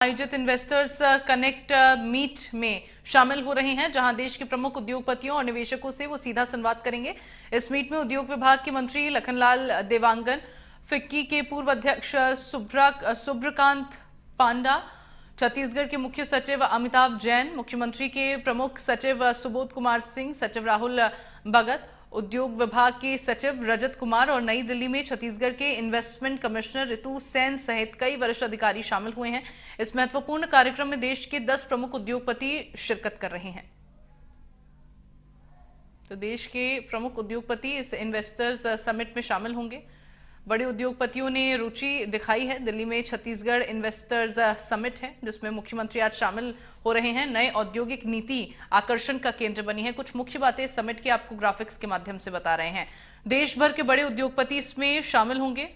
आयोजित investors connect meet में शामिल हो रहे हैं, जहां देश के प्रमुख उद्योगपतियों और निवेशकों से वो सीधा संवाद करेंगे। इस मीट में उद्योग विभाग के मंत्री लखनलाल देवांगन, फिक्की के पूर्व अध्यक्ष सुब्रकांत पांडा, छत्तीसगढ़ के मुख्य सचिव अमिताभ जैन, मुख्यमंत्री के प्रमुख सचिव सुबोध कुमार सिंह, सचिव राहुल भगत, उद्योग विभाग के सचिव रजत कुमार और नई दिल्ली में छत्तीसगढ़ के इन्वेस्टमेंट कमिश्नर रितु सेन सहित कई वरिष्ठ अधिकारी शामिल हुए हैं। इस महत्वपूर्ण कार्यक्रम में देश के 10 प्रमुख उद्योगपति शिरकत कर रहे हैं। तो देश के प्रमुख उद्योगपति इस इन्वेस्टर्स समिट में शामिल होंगे। बड़े उद्योगपतियों ने रुचि दिखाई है। दिल्ली में छत्तीसगढ़ इन्वेस्टर्स समिट है, जिसमें मुख्यमंत्री आज शामिल हो रहे हैं। नए औद्योगिक नीति आकर्षण का केंद्र बनी है। कुछ मुख्य बातें समिट की आपको ग्राफिक्स के माध्यम से बता रहे हैं। देश भर के बड़े उद्योगपति इसमें शामिल होंगे।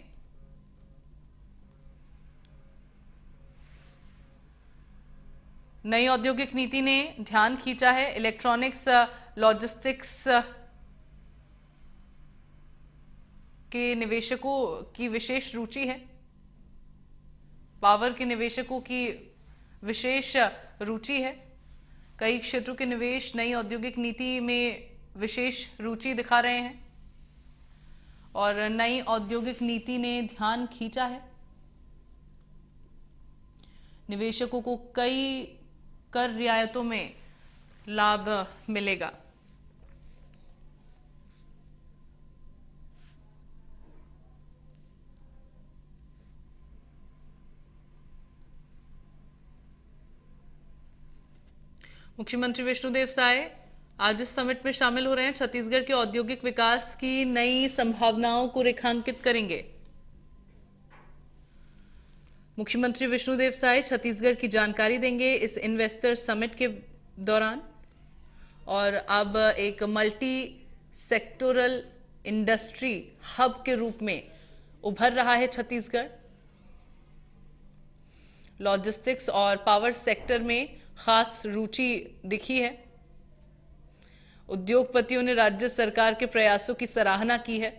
नई औद्योगिक नीति ने ध्यान खींचा है। इलेक्ट्रॉनिक्स, लॉजिस्टिक्स के निवेशकों की विशेष रुचि है। पावर के निवेशकों की विशेष रुचि है। कई क्षेत्रों के निवेश नई औद्योगिक नीति में विशेष रुचि दिखा रहे हैं और नई औद्योगिक नीति ने ध्यान खींचा है। निवेशकों को कई कर रियायतों में लाभ मिलेगा। मुख्यमंत्री विष्णुदेव साय आज इस समिट में शामिल हो रहे हैं। छत्तीसगढ़ के औद्योगिक विकास की नई संभावनाओं को रेखांकित करेंगे। मुख्यमंत्री विष्णुदेव साय छत्तीसगढ़ की जानकारी देंगे इस इन्वेस्टर समिट के दौरान। और अब एक मल्टी सेक्टोरल इंडस्ट्री हब के रूप में उभर रहा है छत्तीसगढ़। लॉजिस्टिक्स और पावर सेक्टर में खास रुचि दिखी है। उद्योगपतियों ने राज्य सरकार के प्रयासों की सराहना की है।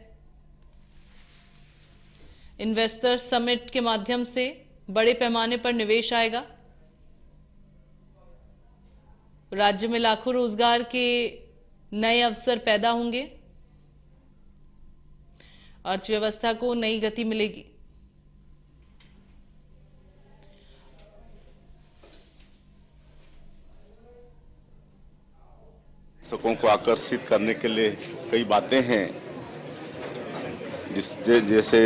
इन्वेस्टर समिट के माध्यम से बड़े पैमाने पर निवेश आएगा। राज्य में लाखों रोजगार के नए अवसर पैदा होंगे। अर्थव्यवस्था को नई गति मिलेगी। दर्शकों को आकर्षित करने के लिए कई बातें हैं, जैसे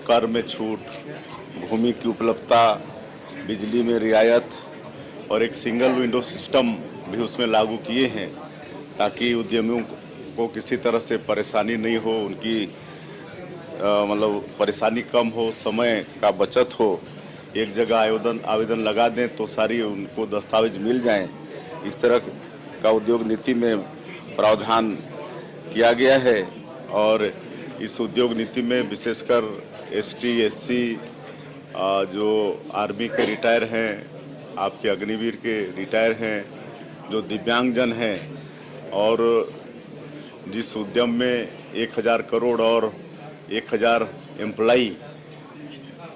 कर में छूट, भूमि की उपलब्धता, बिजली में रियायत और एक सिंगल विंडो सिस्टम भी उसमें लागू किए हैं, ताकि उद्यमियों को किसी तरह से परेशानी नहीं हो, उनकी मतलब परेशानी कम हो, समय का बचत हो। एक जगह आवेदन लगा दें तो सारी उनको दस्तावेज मिल जाएं। इस तरह का उद्योग नीति में प्रावधान किया गया है। और इस उद्योग नीति में विशेषकर एसटी, एससी, जो आर्मी के रिटायर हैं, आपके अग्निवीर के रिटायर हैं, जो दिव्यांगजन हैं, और जिस उद्यम में 1000 करोड़ और 1000 एम्प्लॉई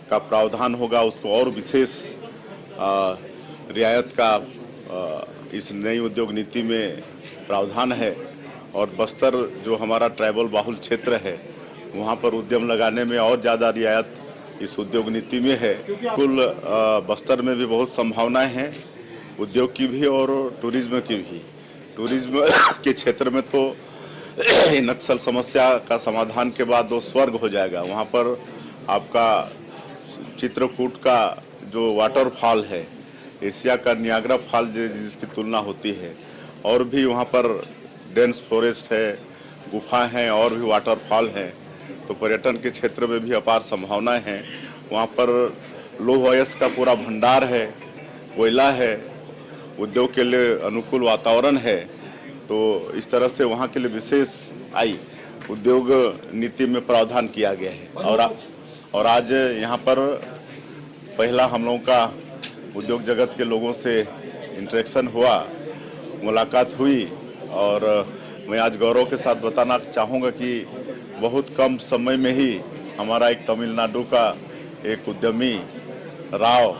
का प्रावधान होगा, उसको और विशेष रियायत का इस नई उद्योग नीति में प्रावधान है। और बस्तर जो हमारा ट्राइबल बाहुल क्षेत्र है, वहाँ पर उद्यम लगाने में और ज़्यादा रियायत इस उद्योग नीति में है। कुल बस्तर में भी बहुत संभावनाएं हैं, उद्योग की भी और टूरिज्म की भी। टूरिज्म के क्षेत्र में तो नक्सल समस्या का समाधान के बाद वो स्वर्ग हो जाएगा। वहाँ पर आपका चित्रकूट का जो वाटरफॉल है, एशिया का नियाग्रा फॉल जिसकी तुलना होती है, और भी वहाँ पर डेंस फॉरेस्ट है, गुफा हैं और भी वाटरफॉल हैं। तो पर्यटन के क्षेत्र में भी अपार संभावनाएं हैं। वहाँ पर लौह अयस्क का पूरा भंडार है, कोयला है, उद्योग के लिए अनुकूल वातावरण है। तो इस तरह से वहाँ के लिए विशेष उद्योग नीति में प्रावधान किया गया है। और आज यहाँ पर पहला हम लोगों का उद्योग जगत के लोगों से इंटरेक्शन हुआ, मुलाकात हुई। और मैं आज गौरव के साथ बताना चाहूँगा कि बहुत कम समय में ही हमारा एक तमिलनाडु का एक उद्यमी राव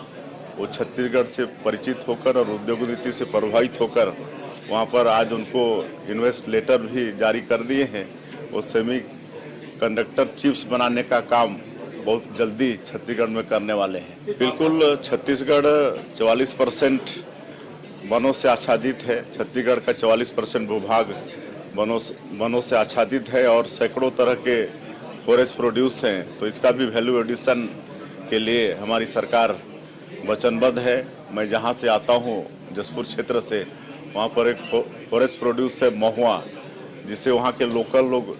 वो छत्तीसगढ़ से परिचित होकर और उद्योग नीति से प्रभावित होकर वहाँ पर आज उनको इन्वेस्ट लेटर भी जारी कर दिए हैं। वो सेमी कंडक्टर चिप्स बनाने का काम बहुत जल्दी छत्तीसगढ़ में करने वाले हैं। बिल्कुल छत्तीसगढ़ 44% वनों से आच्छादित है। छत्तीसगढ़ का 44% भूभाग वनों से आच्छादित है और सैकड़ों तरह के फॉरेस्ट प्रोड्यूस हैं। तो इसका भी वैल्यू एडिशन के लिए हमारी सरकार वचनबद्ध है। मैं जहाँ से आता हूँ जसपुर क्षेत्र से, वहाँ पर एक फॉरेस्ट प्रोड्यूस है महुआ, जिसे वहाँ के लोकल लोग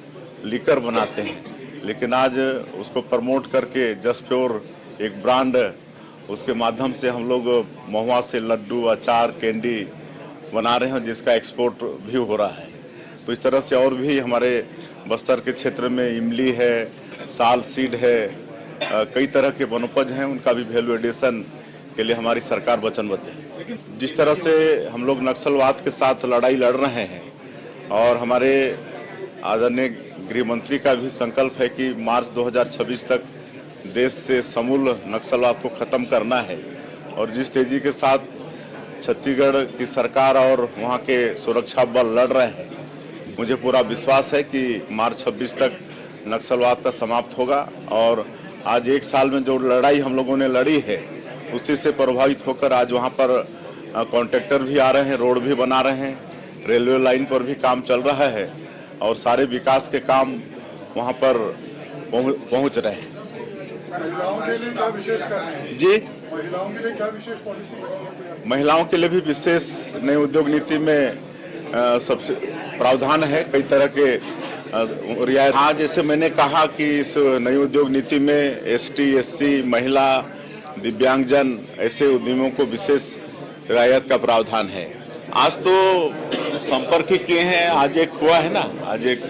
लीकर बनाते हैं, लेकिन आज उसको प्रमोट करके जस्ट प्योर एक ब्रांड, उसके माध्यम से हम लोग महुआ से लड्डू, अचार, कैंडी बना रहे हैं, जिसका एक्सपोर्ट भी हो रहा है। तो इस तरह से और भी हमारे बस्तर के क्षेत्र में इमली है, साल सीड है, कई तरह के वनोपज हैं, उनका भी वैल्यू एडिशन के लिए हमारी सरकार वचनबद्ध है। जिस तरह से हम लोग नक्सलवाद के साथ लड़ाई लड़ रहे हैं और हमारे आदरणीय गृह मंत्री का भी संकल्प है कि मार्च 2026 तक देश से समूल नक्सलवाद को खत्म करना है, और जिस तेजी के साथ छत्तीसगढ़ की सरकार और वहाँ के सुरक्षा बल लड़ रहे हैं, मुझे पूरा विश्वास है कि मार्च 26 तक नक्सलवाद का समाप्त होगा। और आज एक साल में जो लड़ाई हम लोगों ने लड़ी है, उसी से प्रभावित होकर आज वहाँ पर कॉन्ट्रैक्टर भी आ रहे हैं, रोड भी बना रहे हैं, रेलवे लाइन पर भी काम चल रहा है और सारे विकास के काम वहाँ पर पहुँच रहे हैं। महिलाओं के लिए क्या विशेष कर रहे हैं? जी, महिलाओं के लिए क्या विशेष पॉलिसी? महिलाओं के लिए भी विशेष नई उद्योग नीति में सबसे प्रावधान है, कई तरह के रियायत। हाँ, जैसे मैंने कहा कि इस नई उद्योग नीति में एसटी, एससी, महिला, दिव्यांगजन ऐसे उद्यमियों को विशेष रियायत का प्रावधान है। आज तो संपर्क ही किए हैं, आज एक हुआ है ना, आज एक